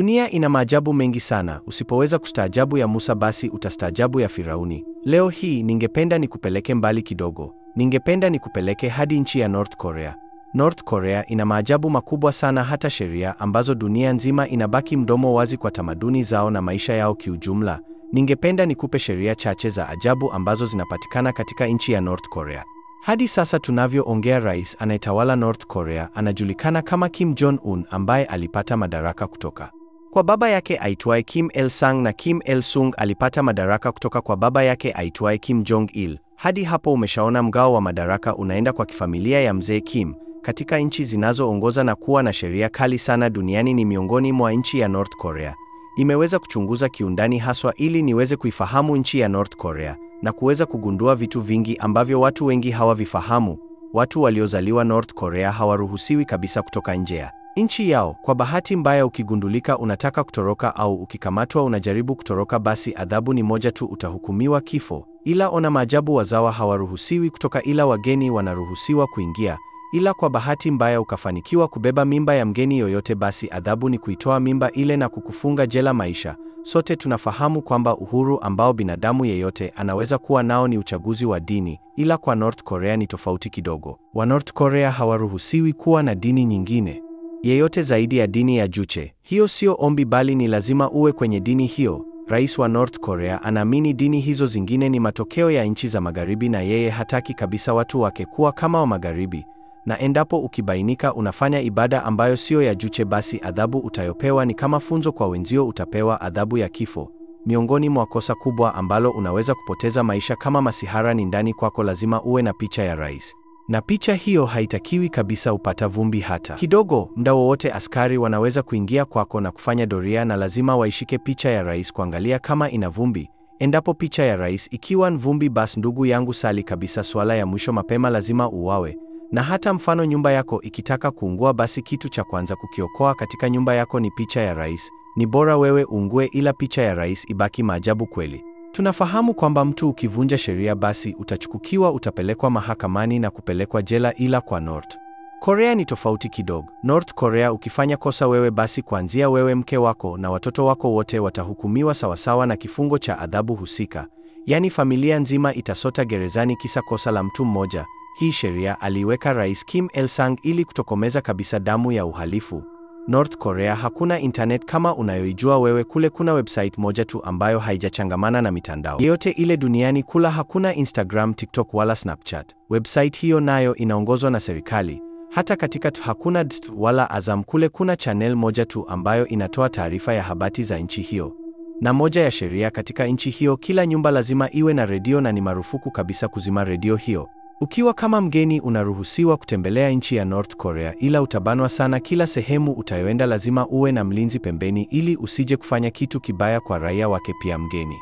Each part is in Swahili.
Dunia ina maajabu mengi sana. Usipoweza kustaajabu ya Musa, basi utastaajabu ya Firauni. Leo hii ningependa nikupeleke mbali kidogo. Ningependa nikupeleke hadi nchi ya North Korea. North Korea ina maajabu makubwa sana, hata sheria ambazo dunia nzima inabaki mdomo wazi kwa tamaduni zao na maisha yao kiujumla. Ningependa nikupe sheria chache za ajabu ambazo zinapatikana katika nchi ya North Korea. Hadi sasa tunavyoongea, rais anayetawala North Korea anajulikana kama Kim Jong-un, ambaye alipata madaraka kutoka kwa baba yake aitwaye Kim Il-sung, na Kim Il-sung alipata madaraka kutoka kwa baba yake aitwaye Kim Jong-il. Hadi hapo umeshaona mgao wa madaraka unaenda kwa kifamilia ya mzee Kim. Katika nchi zinazoongoza na kuwa na sheria kali sana duniani ni miongoni mwa nchi ya North Korea. Nimeweza kuchunguza kiundani haswa ili niweze kuifahamu nchi ya North Korea na kuweza kugundua vitu vingi ambavyo watu wengi hawavifahamu. Watu waliozaliwa North Korea hawaruhusiwi kabisa kutoka nje ya nchi yao. Kwa bahati mbaya, ukigundulika unataka kutoroka au ukikamatwa unajaribu kutoroka, basi adhabu ni moja tu, utahukumiwa kifo. Ila ona maajabu, wazawa hawaruhusiwi kutoka, ila wageni wanaruhusiwa kuingia. Ila kwa bahati mbaya ukafanikiwa kubeba mimba ya mgeni yoyote, basi adhabu ni kuitoa mimba ile na kukufunga jela maisha. Sote tunafahamu kwamba uhuru ambao binadamu yeyote anaweza kuwa nao ni uchaguzi wa dini, ila kwa North Korea ni tofauti kidogo. Wa North Korea hawaruhusiwi kuwa na dini nyingine yeyote zaidi ya dini ya Juche. Hiyo sio ombi, bali ni lazima uwe kwenye dini hiyo. Rais wa North Korea anaamini dini hizo zingine ni matokeo ya nchi za magharibi, na yeye hataki kabisa watu wake kuwa kama wa magharibi. Na endapo ukibainika unafanya ibada ambayo sio ya Juche, basi adhabu utayopewa ni kama funzo kwa wenzio, utapewa adhabu ya kifo. Miongoni mwa kosa kubwa ambalo unaweza kupoteza maisha kama masihara ni ndani kwako lazima uwe na picha ya rais, na picha hiyo haitakiwi kabisa upata vumbi hata kidogo. Muda wowote askari wanaweza kuingia kwako na kufanya doria, na lazima waishike picha ya rais kuangalia kama ina vumbi. Endapo picha ya rais ikiwa na vumbi, basi ndugu yangu, sali kabisa swala ya mwisho mapema, lazima uwawe. Na hata mfano nyumba yako ikitaka kuungua, basi kitu cha kwanza kukiokoa katika nyumba yako ni picha ya rais. Ni bora wewe ungue ila picha ya rais ibaki. Maajabu kweli. Tunafahamu kwamba mtu ukivunja sheria basi utachukukiwa, utapelekwa mahakamani na kupelekwa jela, ila kwa North Korea ni tofauti kidogo. North Korea ukifanya kosa wewe, basi kuanzia wewe, mke wako na watoto wako wote watahukumiwa sawasawa na kifungo cha adhabu husika. Yaani familia nzima itasota gerezani kisa kosa la mtu mmoja. Hii sheria aliiweka Rais Kim Il-sung ili kutokomeza kabisa damu ya uhalifu. North Korea hakuna internet kama unayoijua wewe. Kule kuna website moja tu ambayo haijachangamana na mitandao yote ile duniani. Kula hakuna Instagram, TikTok wala Snapchat. Website hiyo nayo inaongozwa na serikali. Hata katika hakuna DSTV wala Azam. Kule kuna channel moja tu ambayo inatoa taarifa ya habari za nchi hiyo. Na moja ya sheria katika nchi hiyo, kila nyumba lazima iwe na redio, na ni marufuku kabisa kuzima redio hiyo. Ukiwa kama mgeni unaruhusiwa kutembelea nchi ya North Korea, ila utabanwa sana. Kila sehemu utayoenda lazima uwe na mlinzi pembeni ili usije kufanya kitu kibaya kwa raia wake. Pia mgeni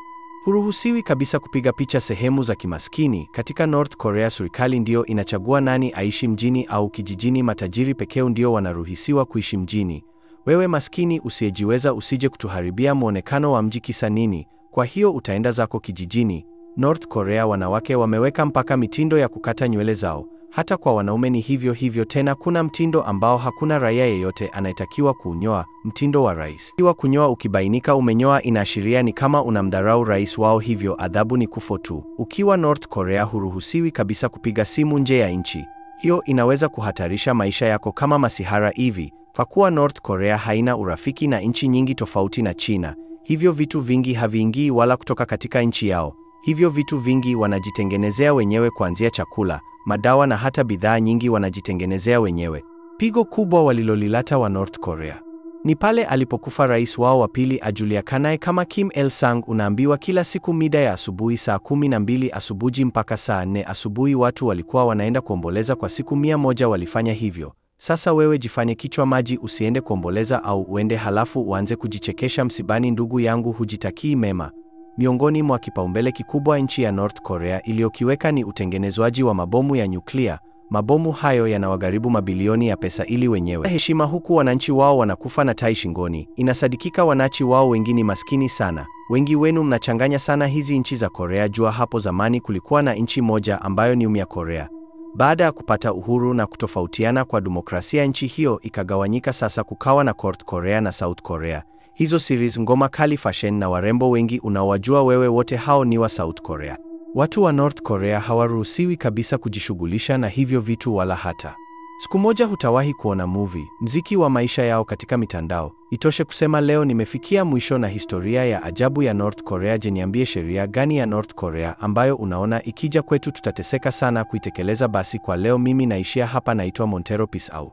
huruhusiwi kabisa kupiga picha sehemu za kimaskini. Katika North Korea serikali ndio inachagua nani aishi mjini au kijijini. Matajiri pekee ndio wanaruhusiwa kuishi mjini. Wewe maskini usiyejiweza usije kutuharibia muonekano wa mji kisa nini? Kwa hiyo utaenda zako kijijini. North Korea wanawake wameweka mpaka mitindo ya kukata nywele zao. Hata kwa wanaume ni hivyo hivyo. Tena kuna mtindo ambao hakuna raia yeyote anayetakiwa kunyoa, mtindo wa rais. Ikiwa kunyoa, ukibainika umenyoa, inaashiria ni kama unamdharau rais wao, hivyo adhabu ni kifo tu. Ukiwa North Korea huruhusiwi kabisa kupiga simu nje ya nchi. Hiyo inaweza kuhatarisha maisha yako kama masihara hivi. Kwa kuwa North Korea haina urafiki na nchi nyingi tofauti na China, hivyo vitu vingi haviingii wala kutoka katika nchi yao. Hivyo vitu vingi wanajitengenezea wenyewe, kuanzia chakula, madawa na hata bidhaa nyingi wanajitengenezea wenyewe. Pigo kubwa walilolilata wa North Korea ni pale alipokufa rais wao wa pili ajulikanaye kama Kim Il-sung. Unaambiwa kila siku mida ya asubuhi saa 12 asubuhi mpaka saa 4 asubuhi watu walikuwa wanaenda kuomboleza. Kwa siku 100 walifanya hivyo. Sasa wewe jifanye kichwa maji, usiende kuomboleza au uende halafu uanze kujichekesha msibani. Ndugu yangu, hujitakii mema. Miongoni mwa kipaumbele kikubwa nchi ya North Korea iliyokiweka ni utengenezwaji wa mabomu ya nyuklia. Mabomu hayo yanawagharimu mabilioni ya pesa ili wenyewe heshima, huku wananchi wao wanakufa na tai shingoni. Inasadikika wananchi wao wengi ni maskini sana. Wengi wenu mnachanganya sana hizi nchi za Korea. Jua hapo zamani kulikuwa na nchi moja ambayo ni ya Korea. Baada ya kupata uhuru na kutofautiana kwa demokrasia, nchi hiyo ikagawanyika. Sasa kukawa na North Korea na South Korea. Hizo series, ngoma kali, fashion na warembo wengi unaowajua wewe, wote hao ni wa South Korea. Watu wa North Korea hawaruhusiwi kabisa kujishughulisha na hivyo vitu wala hata siku moja hutawahi kuona movie, mziki wa maisha yao katika mitandao. Itoshe kusema leo nimefikia mwisho na historia ya ajabu ya North Korea. Je, niambie sheria gani ya North Korea ambayo unaona ikija kwetu tutateseka sana kuitekeleza? Basi kwa leo mimi naishia hapa. Naitwa Montero, peace out.